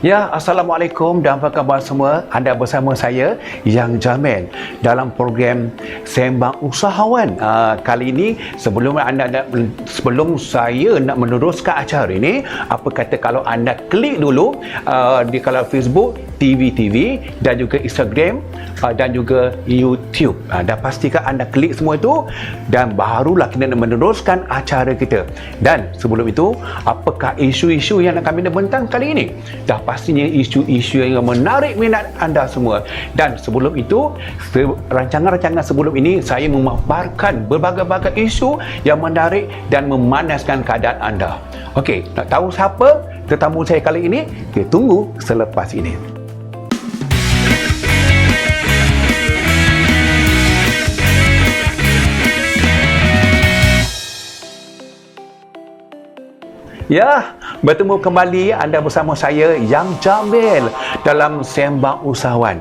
Ya, Assalamualaikum dan apa khabar semua? Anda bersama saya, Yang Jamil, dalam program Sembang Usahawan. Kali ini, sebelum saya nak meneruskan acara ini, apa kata kalau anda klik dulu di kalau Facebook, TV dan juga Instagram dan juga YouTube. Dan pastikan anda klik semua itu dan barulah kita nak meneruskan acara kita. Dan sebelum itu, apakah isu-isu yang kami nak bentang kali ini? Dah pastinya isu-isu yang menarik minat anda semua. Dan sebelum itu, rancangan-rancangan sebelum ini saya memaparkan berbagai-bagai isu yang menarik dan memanaskan keadaan anda. Okey, nak tahu siapa tetamu saya kali ini? Kita tunggu selepas ini. Ya, bertemu kembali anda bersama saya, Yang Jamil, dalam Sembang Usahawan.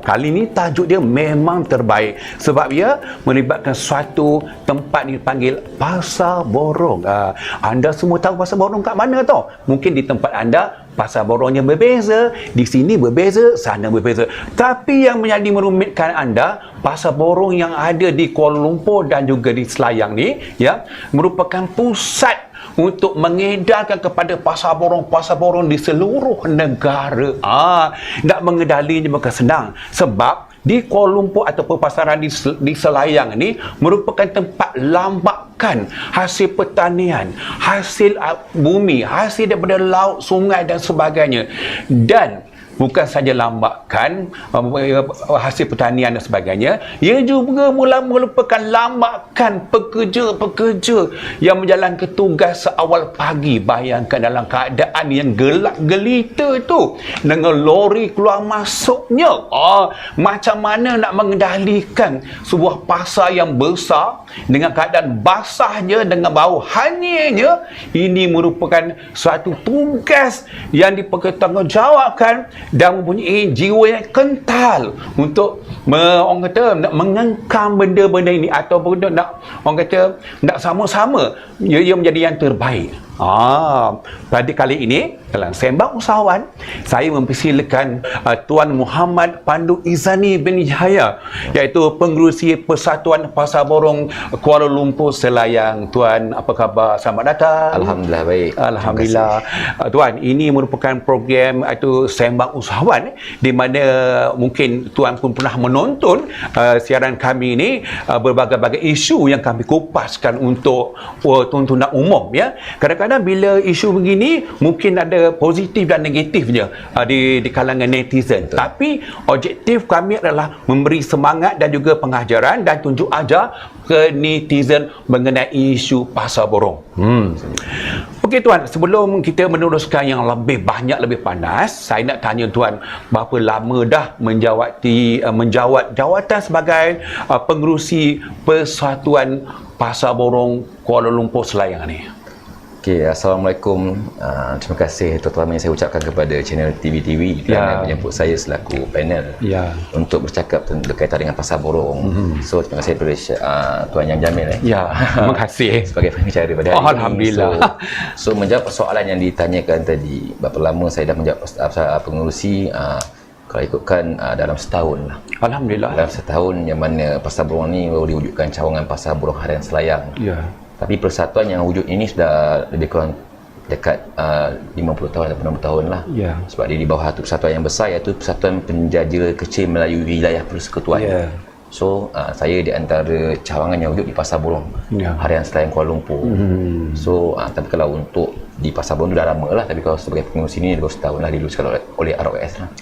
Kali ini tajuk dia memang terbaik sebab ia melibatkan suatu tempat dipanggil Pasar Borong. Anda semua tahu Pasar Borong kat mana tau? Mungkin di tempat anda pasar borongnya berbeza, di sini berbeza, sana berbeza. Tapi yang menjadi merumitkan anda, pasar borong yang ada di Kuala Lumpur dan juga di Selayang ni, ya, merupakan pusat untuk mengedarkan kepada pasar borong di seluruh negara. Nak mengendalinya bukan senang sebab di Kuala Lumpur ataupun pasaran di Selayang ni merupakan tempat lambakan hasil pertanian, hasil bumi, hasil daripada laut, sungai dan sebagainya. Dan bukan saja lambakan hasil pertanian dan sebagainya, ia juga merupakan lambakan pekerja-pekerja yang menjalankan tugas seawal pagi. Bayangkan dalam keadaan yang gelap gelita itu dengan lori keluar masuknya. Macam mana nak mengendalikan sebuah pasar yang besar dengan keadaan basahnya, dengan bau hanyirnya? Ini merupakan suatu tugas yang dipertanggungjawabkan dan mempunyai jiwa yang kental untuk orang kata nak mengengkam benda-benda ini ataupun nak orang kata nak sama-sama ia menjadi yang terbaik. Pada kali ini dalam Sembang Usahawan, saya mempersilakan Tuan Muhammad Pandu Izani bin Yahya, iaitu pengerusi Persatuan Pasar Borong Kuala Lumpur Selayang. Tuan, apa khabar? Selamat datang. Alhamdulillah baik. Alhamdulillah. Tuan, ini merupakan program iaitu Sembang Usahawan di mana mungkin tuan pun pernah menonton siaran kami ini, berbagai-bagai isu yang kami kupaskan untuk tontonan umum, ya. Kadang-kadang bila isu begini mungkin ada positif dan negatifnya di kalangan netizen. Tapi objektif kami adalah memberi semangat dan juga pengajaran dan tunjuk ajar ke netizen mengenai isu pasar borong. Okey tuan, sebelum kita meneruskan yang lebih banyak, lebih panas, saya nak tanya tuan, berapa lama dah menjawat jawatan sebagai pengerusi Persatuan Pasar Borong Kuala Lumpur Selayang ni? Okay, Assalamualaikum. Terima kasih terutama yang saya ucapkan kepada channel TV kerana menjemput saya selaku panel untuk bercakap berkaitan dengan pasar borong. So terima kasih kepada Tuan Yang Jamil. Terima kasih sebagai pengacara pada hari Alhamdulillah. ini. So menjawab persoalan yang ditanyakan tadi, berapa lama saya dah menjawab pengerusi, kalau ikutkan dalam setahun lah. Alhamdulillah. Dalam setahun yang mana pasar borong ni baru diwujudkan cawangan Pasar Borong Harian Selayang. Tapi persatuan yang wujud ini sudah lebih kurang dekat 50 tahun atau 60 tahun lah. Sebab dia di bawah satu persatuan yang besar, iaitu Persatuan Penjajah Kecil Melayu Wilayah Persekutuan. So saya di antara cawangan yang wujud di Pasar Borong Harian Selayang Kuala Lumpur. So tapi kalau untuk di Pasar Borong tu dah lama lah, tapi kalau sebagai pengerusi ni baru setahun lah diluluskan oleh ROS lah.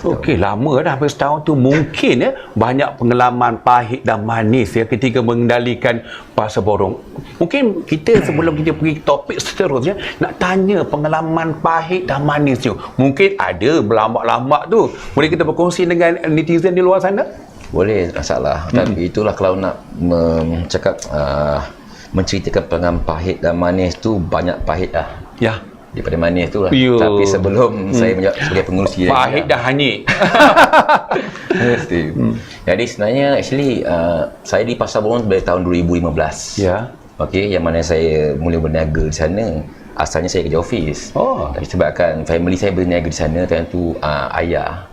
Okey, lama dah hampir setahun tu. Mungkin banyak pengalaman pahit dan manis ketika mengendalikan Pasar Borong. Mungkin kita sebelum kita pergi topik seterusnya nak tanya pengalaman pahit dan manis tu. Mungkin ada berlambak-lambak tu. Boleh kita berkongsi dengan netizen di luar sana? Boleh, masalah. Tapi itulah kalau nak menceritakan pengalaman pahit dan manis tu, banyak pahit lah. Daripada manis tu lah. Tapi sebelum saya menjawab sebagai pengerusi pahit dah hanyut. Jadi sebenarnya saya di Pasar Borong dari tahun 2015. Okey, yang mana saya mula berniaga di sana. asalnya saya kerja office. Tapi sebabkan family saya berniaga di sana, tentu ayah.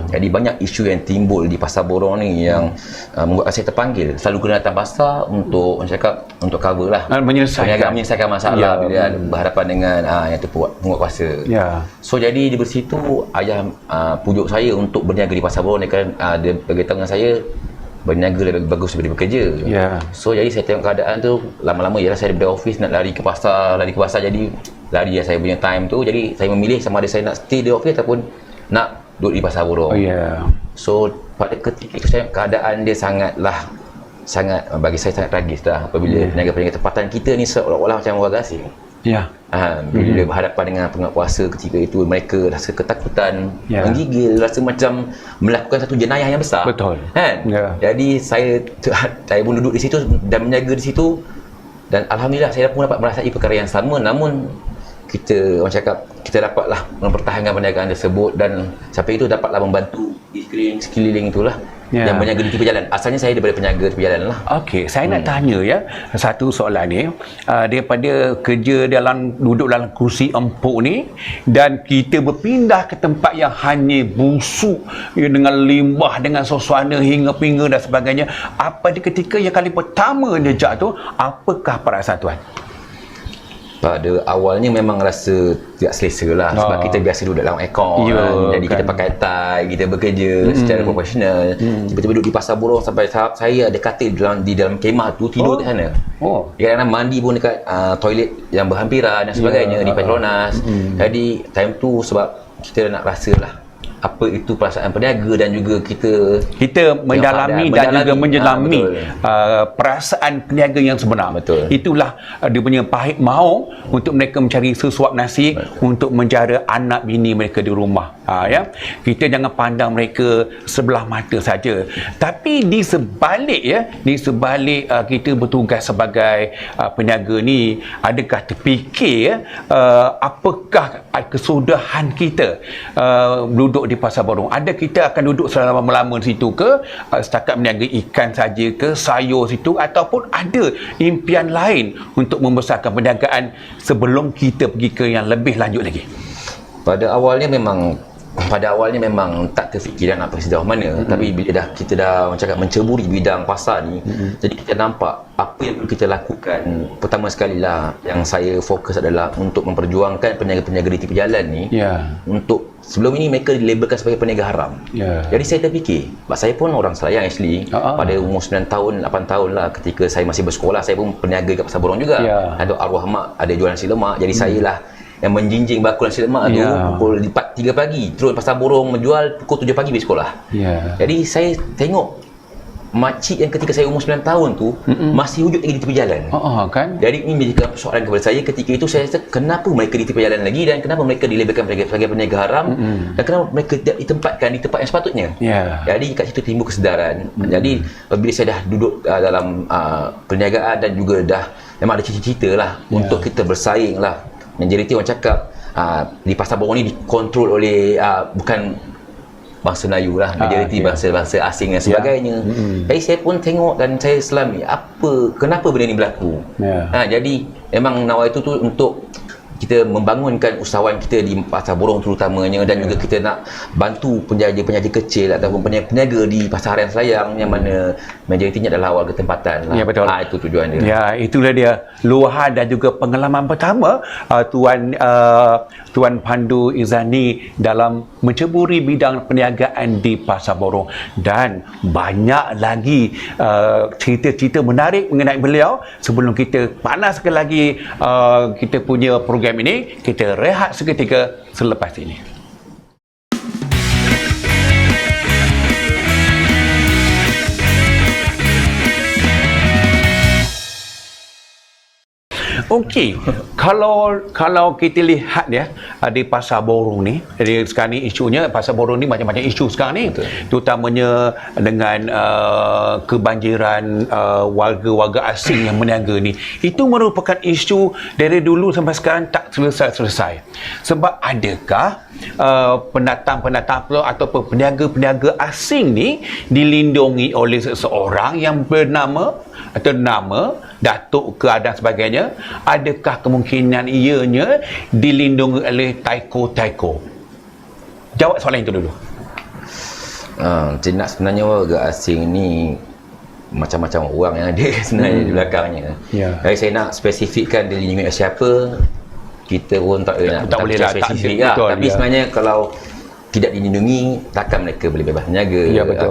Jadi banyak isu yang timbul di Pasar Borong ni yang membuatkan saya terpanggil. Selalu kena datang pasar untuk untuk cover lah. Menyelesaikan masalah bila berhadapan dengan yang penguatkuasa. So jadi di situ ayah pujuk saya untuk berniaga di Pasar Borong ni kan dia beritahu dengan saya berniaga lebih bagus daripada bekerja. So jadi saya tengok keadaan tu, lama-lama ialah saya daripada office nak lari ke pasar, jadi lari saya punya time tu. Jadi saya memilih sama ada saya nak stay di office ataupun nak duduk di Pasar Borong. So pada ketika itu saya keadaan dia sangat bagi saya sangat tragis lah apabila peniaga-peniaga tempatan kita ni seolah-olah macam warga asing. Bila berhadapan dengan penguatkuasa ketika itu, mereka rasa ketakutan, menggigil, rasa macam melakukan satu jenayah yang besar. Kan? Jadi saya pun duduk di situ dan menjaga di situ, dan alhamdulillah saya pun dapat merasai perkara yang sama. Namun kita dapatlah mempertahankan perniagaan tersebut, dan sampai itu dapatlah membantu di sekeliling itulah yang berniaga di tepi jalan. Asalnya saya daripada peniaga tepi jalan lah. Okey, saya nak tanya satu soalan ni, daripada kerja duduk dalam kursi empuk ni dan kita berpindah ke tempat yang hanya busuk dengan limbah, dengan suasana hingga-hingga dan sebagainya. Apa di ketika yang kali pertama jejak tu, apakah perasaan tuan? Pada awalnya memang rasa tidak selesa lah, sebab kita biasa duduk dalam aircon, jadi kita pakai tie, kita bekerja secara profesional. Tiba-tiba duduk di Pasar Borong sampai tahap saya ada katil di dalam kemah tu, tidur di sana. Kadang-kadang mandi pun dekat toilet yang berhampiran dan sebagainya di Petronas. Jadi time tu sebab kita nak rasalah apa itu perasaan peniaga, dan juga kita mendalami dan juga menjelami perasaan peniaga yang sebenar. Itulah dia punya pahit maung untuk mereka mencari sesuap nasi untuk menjara anak bini mereka di rumah. Kita jangan pandang mereka sebelah mata saja, tapi di sebalik kita bertugas sebagai peniaga ni, adakah terfikir apakah kesudahan kita duduk di Pasar Borong? Ada kita akan duduk selama-lama di situ ke, setakat meniaga ikan saja ke, sayur situ, ataupun ada impian lain untuk membesarkan perniagaan sebelum kita pergi ke yang lebih lanjut lagi? Pada awalnya memang tak terfikiran apa sejauh mana, tapi bila kita dah menceburi bidang pasar ni, jadi kita nampak apa yang perlu kita lakukan. Pertama sekali lah yang saya fokus adalah untuk memperjuangkan peniaga-peniaga di tepi jalan ni. Untuk sebelum ini mereka dilabelkan sebagai peniaga haram. Jadi saya terfikir, sebab saya pun orang Selayang actually, pada umur 9 tahun 8 tahun lah, ketika saya masih bersekolah, saya pun peniaga kat Pasar Borong juga. Ada arwah mak ada jual nasi lemak, jadi saya lah yang menjinjing bakul nasi lemak tu pukul 4, 3 pagi, turun Pasar Borong menjual pukul 7 pagi pergi sekolah. Jadi saya tengok makcik yang ketika saya umur 9 tahun tu masih wujud lagi di tepi jalan. Kan? Jadi ini menjadi persoalan kepada saya ketika itu. Saya rasa kenapa mereka di tepi jalan lagi, dan kenapa mereka dilabelkan sebagai peniaga haram, dan kenapa mereka tidak ditempatkan di tempat yang sepatutnya. Jadi kat situ timbul kesedaran. Jadi bila saya dah duduk dalam perniagaan, dan juga dah memang ada cita-cita lah untuk kita bersaing lah. Majoriti orang cakap di Pasar Borong ni dikontrol oleh bukan bangsa Melayu lah, majoriti bangsa-bangsa asing dan sebagainya. Jadi saya pun tengok dan saya selami kenapa benda ni berlaku. Jadi memang nawai itu tu untuk kita membangunkan usahawan kita di Pasar Borong terutamanya, dan juga kita nak bantu penjaja-penjaja kecil ataupun peniaga di Pasar Harian Selayang yang mana majoritinya adalah warga tempatan lah. Betul. Itu tujuan dia. Itulah dia luahan dan juga pengalaman pertama Tuan Pandu Izani dalam menceburi bidang perniagaan di Pasar Borong, dan banyak lagi cerita-cerita menarik mengenai beliau. Sebelum kita panaskan lagi kita punya program ini, kita rehat seketika selepas ini. Okey, kalau kita lihat di Pasar Borong ni, jadi sekarang ni isunya Pasar Borong ni macam-macam isu sekarang ni. Terutamanya dengan kebanjiran warga-warga asing yang meniaga ni. Itu merupakan isu dari dulu sampai sekarang tak selesai-selesai. Sebab adakah pendatang-pendatang ataupun peniaga-peniaga asing ni dilindungi oleh seseorang yang bernama atau nama datuk ke dan sebagainya, adakah kemungkinan ianya dilindungi oleh taiko-taiko? Jawab soalan itu dulu. Sebenarnya warga asing ni macam-macam orang yang ada sebenarnya di belakangnya. Jadi saya nak spesifikkan dia dilindungi oleh siapa, kita pun tak boleh nak spesifik lah. Tapi sebenarnya kalau tidak dilindungi, takkan mereka boleh bebas berniaga.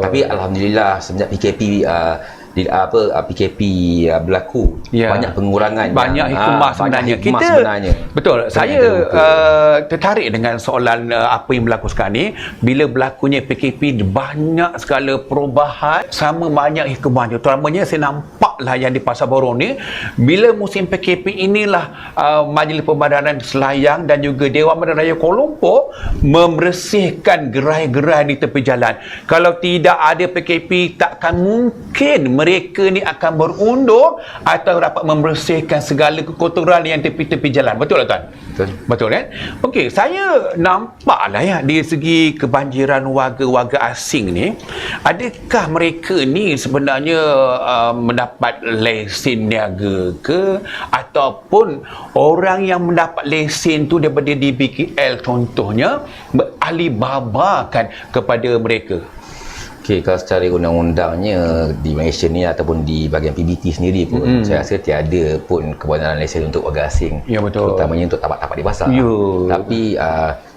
Tapi alhamdulillah semenjak PKP berlaku, banyak pengurangan, banyak hikmah sebenarnya. Betul. Saya tertarik dengan soalan apa yang berlaku sekarang ni. Bila berlakunya PKP, banyak segala perubahan, sama banyak hikmahnya. Terutamanya saya nampaklah yang di Pasar Borong ni, bila musim PKP inilah Majlis Pembadaran Selayang dan juga Dewan Bandaraya Raya Kuala Lumpur membersihkan gerai-gerai di tepi jalan. Kalau tidak ada PKP, takkan mungkin mereka ni akan berundur atau dapat membersihkan segala kekotoran yang tepi-tepi jalan. Betul tak, Tuan? Betul kan? Okey, saya nampaklah ya, dari segi kebanjiran warga-warga asing ni, adakah mereka ni sebenarnya mendapat lesen niaga ke, ataupun orang yang mendapat lesen tu daripada DBKL contohnya beralibabakan kepada mereka? Okey, kalau secara undang-undangnya di Malaysia ni ataupun di bahagian PBT sendiri pun, saya rasa tiada pun kebenaran lesen untuk warga asing. Ya, betul. Terutamanya untuk tapak-tapak di pasar. Tapi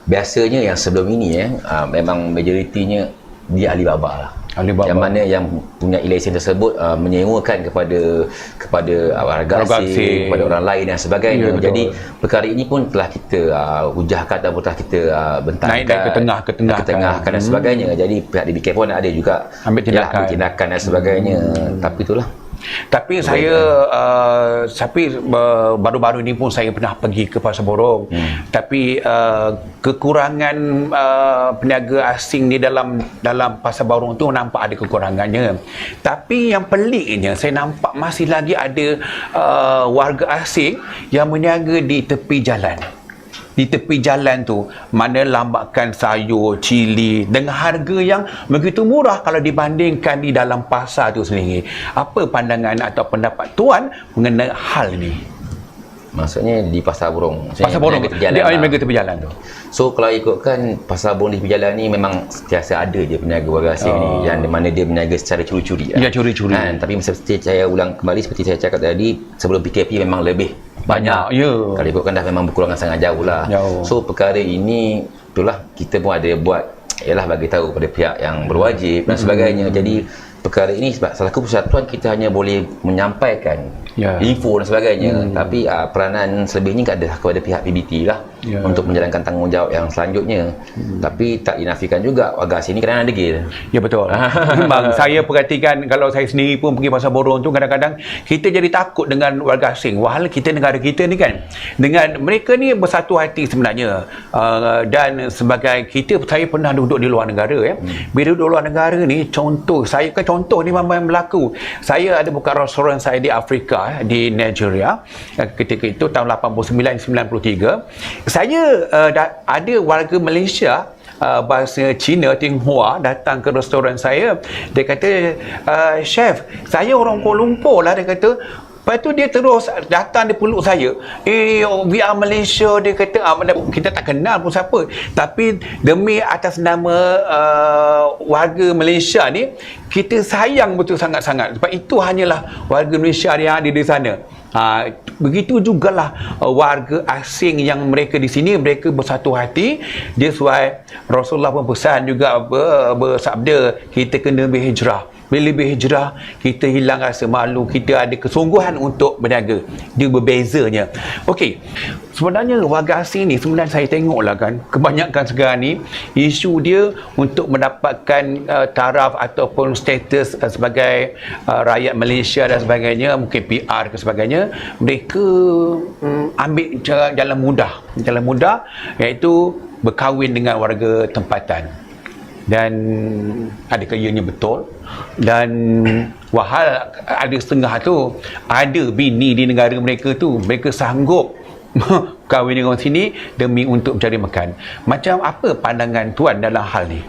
biasanya yang sebelum ini memang majoritinya dia Alibaba lah. Yang mana yang punya lesen tersebut menyewakan kepada warga asing, kepada orang lain dan sebagainya. Jadi perkara ini pun telah kita hujahkan atau telah kita bentangkan, naik ke tengah dan sebagainya. Jadi pihak DBK pun ada juga ambil tindakan dan sebagainya. Tapi itulah. Tapi saya baru-baru ini pun saya pernah pergi ke Pasar Borong. Tapi kekurangan peniaga asing di dalam Pasar Borong tu nampak ada kekurangannya. Tapi yang peliknya, saya nampak masih lagi ada warga asing yang berniaga di tepi jalan. Di tepi jalan tu, mana lambakan sayur, cili dengan harga yang begitu murah kalau dibandingkan di dalam pasar tu sendiri. Apa pandangan atau pendapat Tuan mengenai hal ni? Maksudnya di Pasar Borong. Pasar Borong, dia tepi jalan tu. So kalau ikutkan Pasar Borong di tepi jalan ni, memang sentiasa ada je peniaga warga asing ni, yang mana dia berniaga secara curi-curi. Ya, curi-curi. Tapi seperti saya ulang kembali, seperti saya cakap tadi, sebelum PKP memang lebih banyak. Kalau ikutkan dah memang berkurangan sangat jauh lah. So perkara ini, itulah kita pun ada buat, ialah bagi tahu pada pihak yang berwajib dan sebagainya. Jadi perkara ini sebab selaku persatuan kita hanya boleh menyampaikan info dan sebagainya, tapi peranan selebihnya ada kepada pihak PBT lah untuk menjalankan tanggungjawab yang selanjutnya. Tapi tak dinafikan juga warga sini kadang-kadang degil. Ya, betul. Memang saya perhatikan, kalau saya sendiri pun pergi Pasar Borong tu, kadang-kadang kita jadi takut dengan warga asing. Wahal kita, negara kita ni kan, dengan mereka ni bersatu hati sebenarnya. Dan sebagai kita, saya pernah duduk di luar negara ya. Bila duduk di luar negara ni, contoh ni memang yang berlaku. Saya ada buka restoran saya di Afrika, di Nigeria. Ketika itu tahun 89-93, saya ada warga Malaysia bahasa Cina, Tionghoa, datang ke restoran saya. Dia kata, chef, saya orang Kuala Lumpur lah, dia kata. Lepas tu dia terus datang, dia peluk saya. We are Malaysia, dia kata. Kita tak kenal pun siapa. Tapi demi atas nama warga Malaysia ni, kita sayang betul sangat-sangat. Sebab itu hanyalah warga Malaysia yang ada di sana. Begitu jugalah warga asing yang mereka di sini, mereka bersatu hati. Dia sesuai Rasulullah pun pesan juga, bersabda, kita kena berhijrah. Bila berhijrah, kita hilang rasa malu, kita ada kesungguhan untuk berniaga. Dia berbezanya. Okey, sebenarnya warga asing ni, sebenarnya saya tengoklah kan, kebanyakan sekarang ni isu dia untuk mendapatkan taraf ataupun status sebagai rakyat Malaysia dan sebagainya, mungkin PR ke sebagainya, mereka ambil jalan mudah, iaitu berkahwin dengan warga tempatan. Dan adakah ianya betul? Dan wahal ada setengah tu, ada bini di negara mereka tu, mereka sanggup kahwin dengan sini demi untuk mencari makan. Macam apa pandangan Tuan dalam hal ni?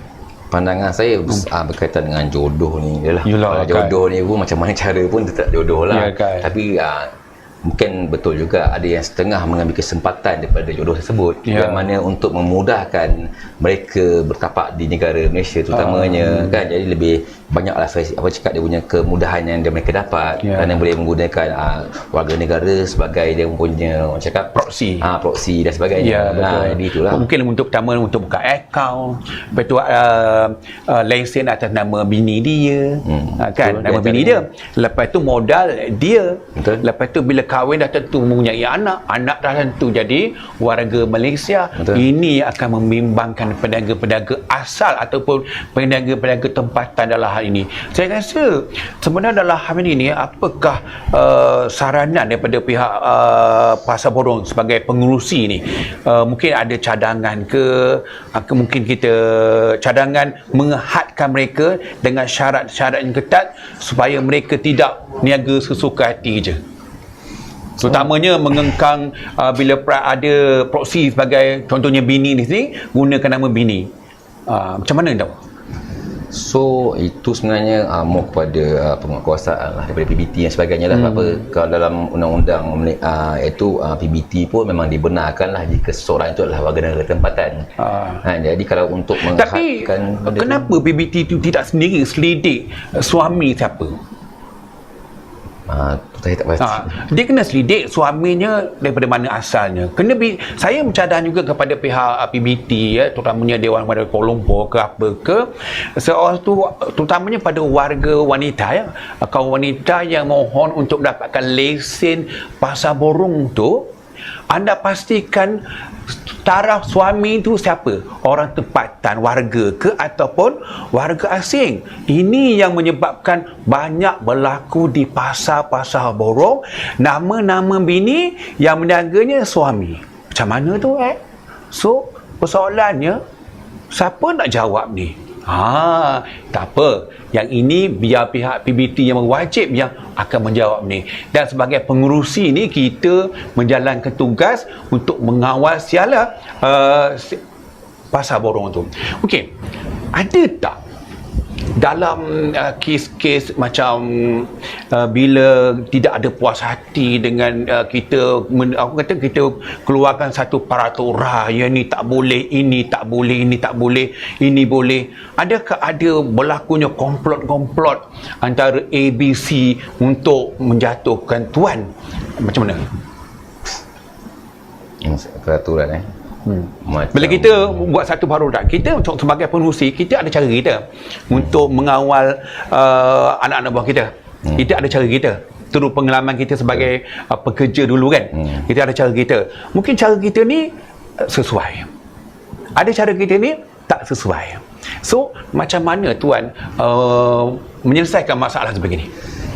pandangan saya berkaitan dengan jodoh ni je lah. Yalah, jodoh ni pun macam mana cara pun tetap jodoh lah. Ya, kan. Tapi mungkin betul juga ada yang setengah mengambil kesempatan daripada jodoh tersebut, yang mana untuk memudahkan mereka bertapak di negara Malaysia terutamanya, kan. Jadi lebih banyaklah dia punya kemudahan yang mereka dapat, kerana boleh menggunakan warga negara sebagai dia punya proxy dan sebagainya. Jadi itulah. Mungkin untuk pertama untuk buka akaun, lepas tu lesen atas nama bini dia, kan, nama bini dia, lepas tu modal dia, lepas tu bila kahwin dah tentu mempunyai anak dah tentu jadi warga Malaysia. Ini akan membimbangkan pedagang-pedagang asal ataupun pedagang-pedagang tempatan dalam hal ini. Saya rasa sebenarnya dalam hal ini, apakah saranan daripada pihak Pasar Borong sebagai pengurusi ni? Mungkin ada cadangan ke, mungkin kita cadangan menghadkan mereka dengan syarat-syarat yang ketat supaya mereka tidak niaga sesuka hati je. Terutamanya mengengkang bila ada proksi sebagai contohnya bini di sini, gunakan nama bini. Macam mana tahu? So itu sebenarnya more kepada penguatkuasaan lah daripada PBT dan sebagainya lah. Sebab apa, kalau dalam undang-undang iaitu PBT pun memang dibenarkan lah jika seseorang itu adalah warga negara tempatan. Jadi kalau untuk menghadkan, tapi kenapa PBT itu tidak sendiri selidik suami siapa? Saya tak pasti. Dia kena selidik suaminya daripada mana asalnya. Saya mencadang juga kepada pihak PBT, terutamanya Dewan Kuala Lumpur ke apa ke, seorang tu terutamanya pada warga wanita, kaum wanita yang mohon untuk dapatkan lesen Pasar Borong tu, anda pastikan taraf suami itu siapa? Orang tempatan, warga ke ataupun warga asing. Ini yang menyebabkan banyak berlaku di pasar-pasar Borong, nama-nama bini yang meniaganya suami. Macam mana tu So, persoalannya, siapa nak jawab ni? Tak apa. Yang ini biar pihak PBT yang berwajib yang akan menjawab ni. Dan sebagai pengurusi ni, kita menjalankan tugas untuk mengawal sialah Pasar Borong tu. Okey. Ada tak dalam kes-kes macam bila tidak ada puas hati dengan kita keluarkan satu peraturan, yang ni tak boleh, ini tak boleh, ini tak boleh, ini boleh, adakah ada berlakunya komplot-komplot antara ABC untuk menjatuhkan tuan? Macam mana peraturan bila kita buat satu peraturan, kita sebagai pengurusi, kita ada cara kita untuk mengawal anak-anak buah kita. Kita ada cara kita, terus pengalaman kita sebagai pekerja dulu kan. Kita ada cara kita. Mungkin cara kita ni sesuai, ada cara kita ni tak sesuai. So macam mana tuan menyelesaikan masalah sebegini?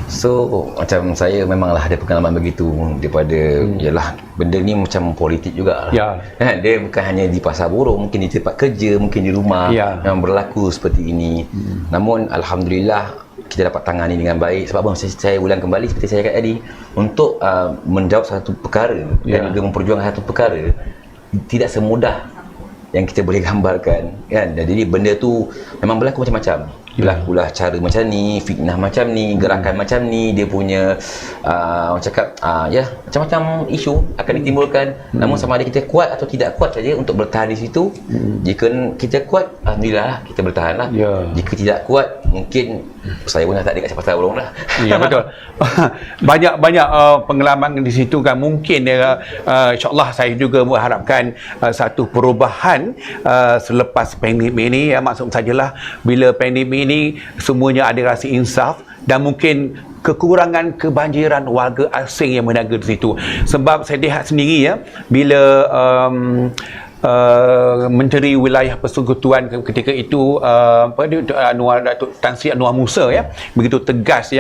So macam saya memanglah ada pengalaman begitu daripada ialah benda ni macam politik juga kan, dia bukan hanya di Pasar Borong, mungkin di tempat kerja, mungkin di rumah yang berlaku seperti ini. Namun alhamdulillah kita dapat tangani dengan baik. Sebab saya ulang kembali seperti saya kata tadi, untuk menjawab satu perkara dan juga memperjuangkan satu perkara tidak semudah yang kita boleh gambarkan kan. Jadi benda tu memang berlaku macam-macam. Berlakulah cara macam ni, fitnah macam ni, gerakan macam ni, dia punya orang cakap macam-macam isu akan ditimbulkan. Namun sama ada kita kuat atau tidak kuat saja untuk bertahan di situ. Jika kita kuat, alhamdulillah kita bertahan lah. Jika tidak kuat, mungkin saya pun dah tak ada kat Pasar Borong lah. Ya, betul. Banyak pengalaman di situ kan. Mungkin insyaAllah saya juga mengharapkan satu perubahan selepas pandemik ini. Maksud sajalah bila pandemik ini semuanya ada rasa insaf dan mungkin kekurangan kebanjiran warga asing yang berniaga di situ. Sebab saya lihat sendiri bila Menteri Wilayah Persekutuan ketika itu Datuk Tan Sri Anwar Musa begitu tegas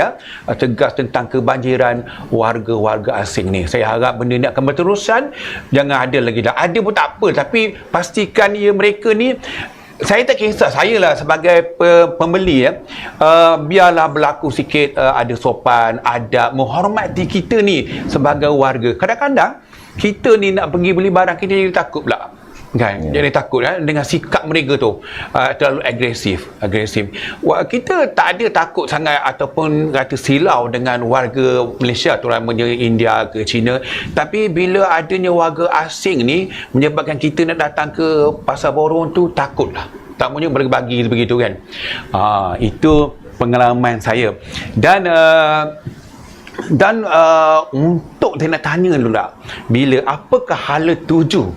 tegas tentang kebanjiran warga-warga asing ni. Saya harap benda ni akan berterusan, jangan ada lagi. Ada pun tak apa, tapi pastikan mereka ni, saya tak kisah, saya lah sebagai pembeli biarlah berlaku sikit ada sopan, adab, menghormati kita ni sebagai warga. Kadang-kadang kita ni nak pergi beli barang, kita jadi takut pula. kan. Jadi takut dengan sikap mereka tu terlalu agresif. Kita tak ada takut sangat ataupun kata silau dengan warga Malaysia, terutamanya India ke China, tapi bila adanya warga asing ni menyebabkan kita nak datang ke Pasar Borong tu takutlah. Tak punya berbagi begitu kan. Itu pengalaman saya. Dan untuk saya nak tanya dulu tak, bila apakah hala tuju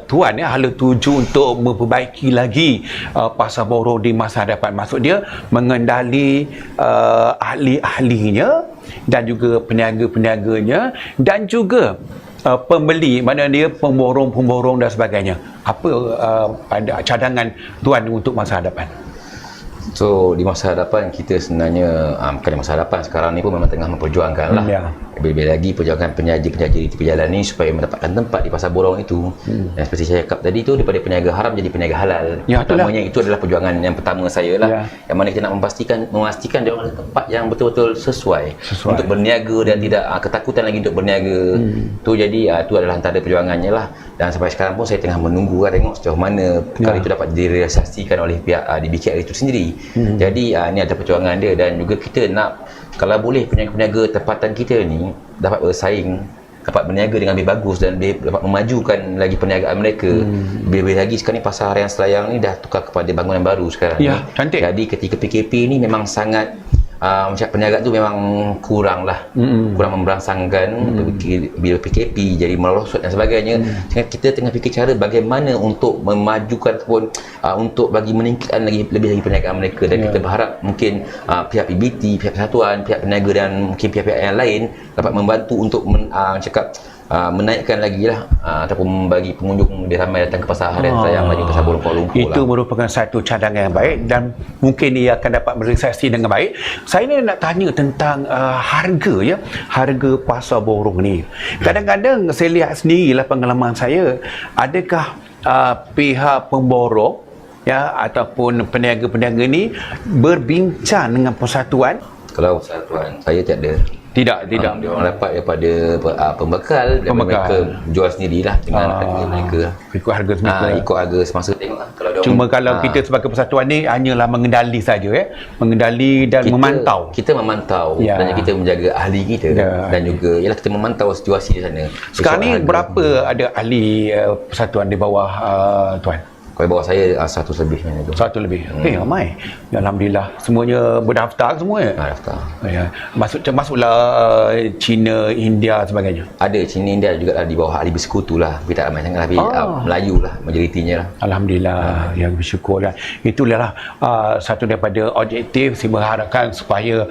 Tuan hala tuju untuk memperbaiki lagi Pasar Borong di masa hadapan? Maksud dia mengendali ahli-ahlinya dan juga peniaga-peniaganya dan juga pembeli, mana dia pemborong-pemborong dan sebagainya. Apa ada cadangan Tuan untuk masa hadapan? So di masa hadapan kita sebenarnya bukan di masa hadapan, sekarang ni pun memang tengah memperjuangkan lah. Lebih lagi perjuangan penyaji-penyaji di tepi jalan ni supaya mendapatkan tempat di Pasar Borong itu. Dan seperti saya cakap tadi tu, daripada peniaga haram jadi peniaga halal. Utamanya itu adalah perjuangan yang pertama saya lah. Yang mana kita nak memastikan dia ada tempat yang betul-betul sesuai untuk berniaga dan tidak ketakutan lagi untuk berniaga. Tu jadi tu adalah antara perjuangannya lah. Dan sampai sekarang pun saya tengah menunggu tengok sejauh mana perkara itu dapat direalisasikan oleh pihak di BKL itu sendiri. Jadi ini ada perjuangan dia, dan juga kita nak kalau boleh peniaga-peniaga tempatan kita ni dapat bersaing, dapat berniaga dengan lebih bagus dan dapat memajukan lagi perniagaan mereka. Lebih lagi sekarang ni pasar harian Selayang ni dah tukar kepada bangunan baru sekarang ni. Cantik. Jadi ketika PKP ni memang sangat macam perniagaan tu memang kurang lah, kurang memberangsangkan. Bila PKP jadi merosot dan sebagainya, kita tengah fikir cara bagaimana untuk memajukan ataupun untuk bagi meningkatkan lebih lagi perniagaan mereka. Dan kita berharap mungkin pihak PBT, pihak persatuan, pihak peniaga dan mungkin pihak-pihak yang lain dapat membantu untuk menaikkan lagi lah ataupun bagi pengunjung lebih ramai datang ke pasar harian Selayang lagi, Pasar Borong Kuala Lumpur. Itu merupakan satu cadangan yang baik dan mungkin ia akan dapat berealisasi dengan baik. Saya ni nak tanya tentang harga Pasar Borong ni. Kadang-kadang saya lihat sendirilah pengalaman saya, adakah pihak pemborong ataupun peniaga-peniaga ni berbincang dengan persatuan? Kalau persatuan saya tak ada. Tidak. Dia orang dapat daripada pembekal dan mereka jual sendirilah dengan harga mereka. Ikut harga semasa. Ikut harga semasa tengoklah. Kalau kita sebagai persatuan ni hanyalah mengendali saja mengendali dan memantau. Kita memantau dan kita menjaga ahli kita dan juga kita memantau situasi di sana. Sekarang ni berapa ada ahli persatuan di bawah Tuan? Kalau bawah saya 100 lebih macam tu. 100 lebih. Ramai. Alhamdulillah. Semuanya berdaftar semua ya? Daftar. Masuklah China, India sebagainya. Ada China, India juga di bawah ahli bersekutu lah. Tapi tak ramai sangat, tapi Melayu lah majoritinya lah. Alhamdulillah. Yang bersyukur lah. Itulah satu daripada objektif saya berharapkan supaya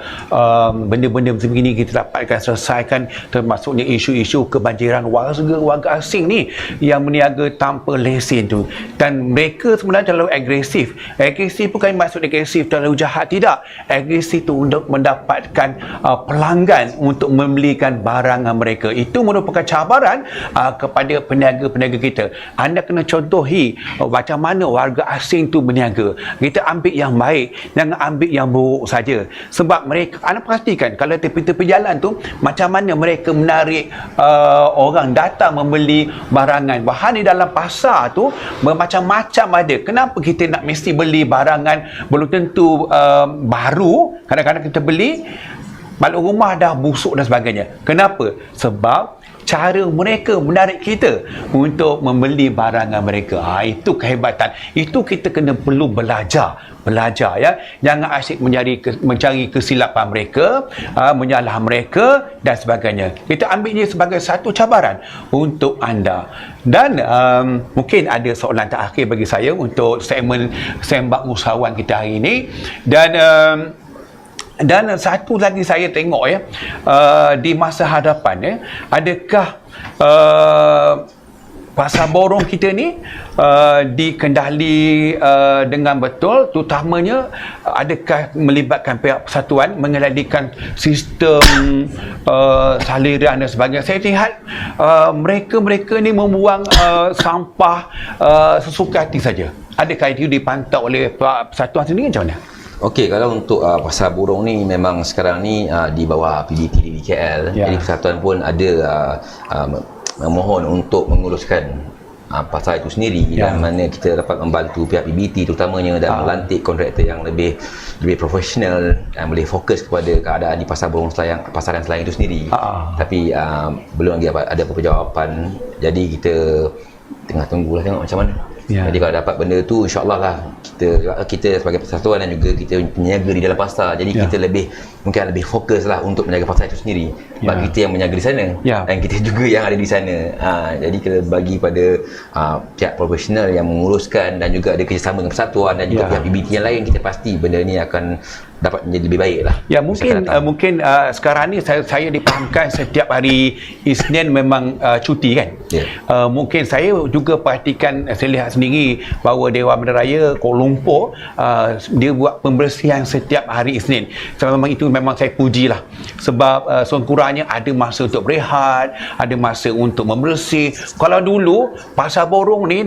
benda-benda macam ini kita dapatkan selesaikan, termasuknya isu-isu kebanjiran warga asing ni yang berniaga tanpa lesen tu. Dan mereka sebenarnya terlalu agresif. Agresif bukan maksud agresif terlalu jahat, tidak. Agresif itu untuk mendapatkan pelanggan untuk membelikan barangan mereka. Itu merupakan cabaran kepada peniaga-peniaga kita. Anda kena contohi macam mana warga asing tu berniaga. Kita ambil yang baik, jangan ambil yang buruk saja. Sebab mereka, anda pastikan kalau tepi-tepi jalan tu macam mana mereka menarik orang datang membeli barangan. Bahan di dalam pasar tu bermacam-macam ada. Kenapa kita nak mesti beli barangan belum tentu baru? Kadang-kadang kita beli balik rumah dah busuk dan sebagainya. Kenapa? Sebab cara mereka menarik kita untuk membeli barangan mereka. Itu kehebatan. Itu kita perlu belajar ya. Jangan asyik mencari kesilapan mereka, menyalah mereka dan sebagainya. Kita ambil dia sebagai satu cabaran untuk anda. Dan mungkin ada soalan terakhir bagi saya untuk segmen Sembang Usahawan kita hari ini. Dan satu lagi saya tengok di masa hadapan adakah Pasar Borong kita ni dikendali dengan betul, terutamanya adakah melibatkan pihak persatuan mengendalikan sistem saliran dan sebagainya. Saya lihat mereka ni membuang sampah sesuka hati saja. Adakah itu dipantau oleh persatuan sendiri macam mana? Okey, kalau untuk Pasar Borong ni memang sekarang ni di bawah PBT di KL. Jadi persatuan pun ada memohon untuk menguluskan pasar itu sendiri, yang mana kita dapat membantu pihak PBT terutamanya dan melantik kontraktor yang lebih profesional dan boleh fokus kepada keadaan di pasaran Selayang itu sendiri. Tapi belum lagi ada beberapa jawapan, jadi kita tengah tunggulah tengok macam mana. Jadi kalau dapat benda tu, insyaAllah lah kita sebagai persatuan dan juga kita peniaga di dalam pasar, jadi kita mungkin lebih fokus lah untuk menjaga pasar itu sendiri. Sebab kita yang menjaga di sana dan kita juga yang ada di sana. Jadi kita bagi pada pihak profesional yang menguruskan dan juga ada kerjasama dengan persatuan dan juga pihak PBT yang lain, kita pasti benda ni akan dapat menjadi lebih baik lah. Ya, mungkin sekarang ni saya dipahamkan setiap hari Isnin memang cuti kan. Mungkin saya juga perhatikan, saya lihat sendiri bahawa Dewan Bandaraya Kuala Lumpur dia buat pembersihan setiap hari Isnin. So, memang saya pujilah, sebab sekurang-kurangnya ada masa untuk berehat, ada masa untuk membersih. Kalau dulu Pasar Borong ni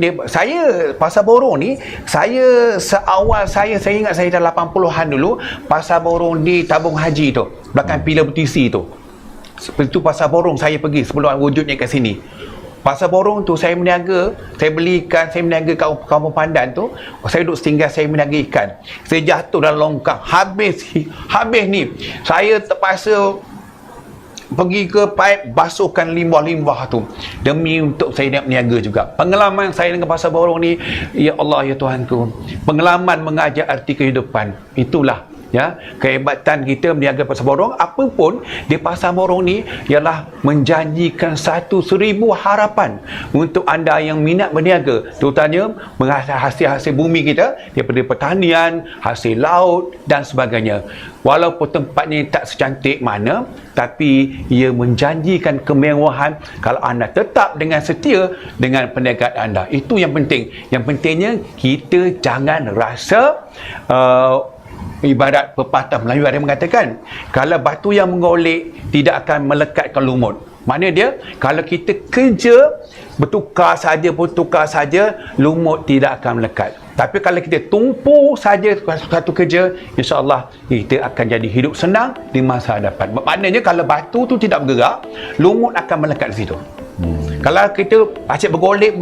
saya seawal saya ingat saya dah 80-an dulu, Pasar Borong di Tabung Haji tu, belakang Pilar Betisi tu. Seperti tu Pasar Borong saya pergi sebelum wujudnya kat sini. Pasar Borong tu saya berniaga, saya beli ikan, saya berniaga kat Kampung Pandan tu, saya duduk setinggal, saya berniaga ikan. Saya jatuh dalam longkang, habis ni. Saya terpaksa pergi ke paip basuhkan limbah-limbah tu demi untuk saya nak berniaga juga. Pengalaman saya dengan Pasar Borong ni, ya Allah ya Tuhanku, pengalaman mengajar arti kehidupan. Itulah kehebatan kita berniaga Pasar Borong. Apapun di Pasar Borong ni ialah menjanjikan 1,000 harapan untuk anda yang minat berniaga, terutamanya hasil-hasil bumi kita daripada pertanian, hasil laut dan sebagainya. Walaupun tempatnya tak secantik mana, tapi ia menjanjikan kemewahan kalau anda tetap dengan setia dengan perniagaan anda. Itu yang penting. Yang pentingnya kita jangan rasa ibarat pepatah Melayu ada mengatakan, kalau batu yang menggolek tidak akan melekatkan lumut. Mana dia? Kalau kita kerja bertukar saja, lumut tidak akan melekat. Tapi kalau kita tumpu saja satu kerja, insya-Allah kita akan jadi hidup senang di masa hadapan. Maknanya kalau batu tu tidak bergerak, lumut akan melekat di situ. Kalau kita asyik bergolek,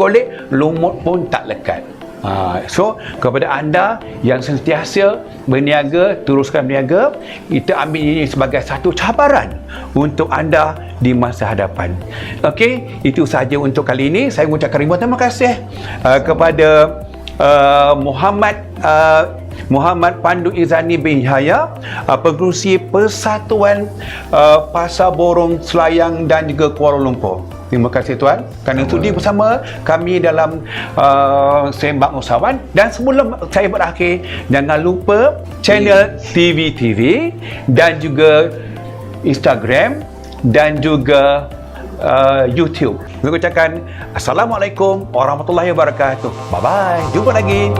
lumut pun tak lekat. So kepada anda yang sentiasa berniaga, teruskan berniaga. Kita ambil ini sebagai satu cabaran untuk anda di masa hadapan. Okey, itu sahaja untuk kali ini. Saya mengucapkan ribuan terima kasih kepada Muhammad Pandu Izani bin Yahya, Pengerusi Persatuan Pasar Borong Selayang dan juga Kuala Lumpur. Terima kasih Tuan kerana sudi bersama kami dalam Sembang Usahawan. Dan sebelum saya berakhir, jangan lupa channel TV dan juga Instagram dan juga YouTube. Saya ucapkan Assalamualaikum warahmatullahi wabarakatuh. Bye bye. Jumpa lagi.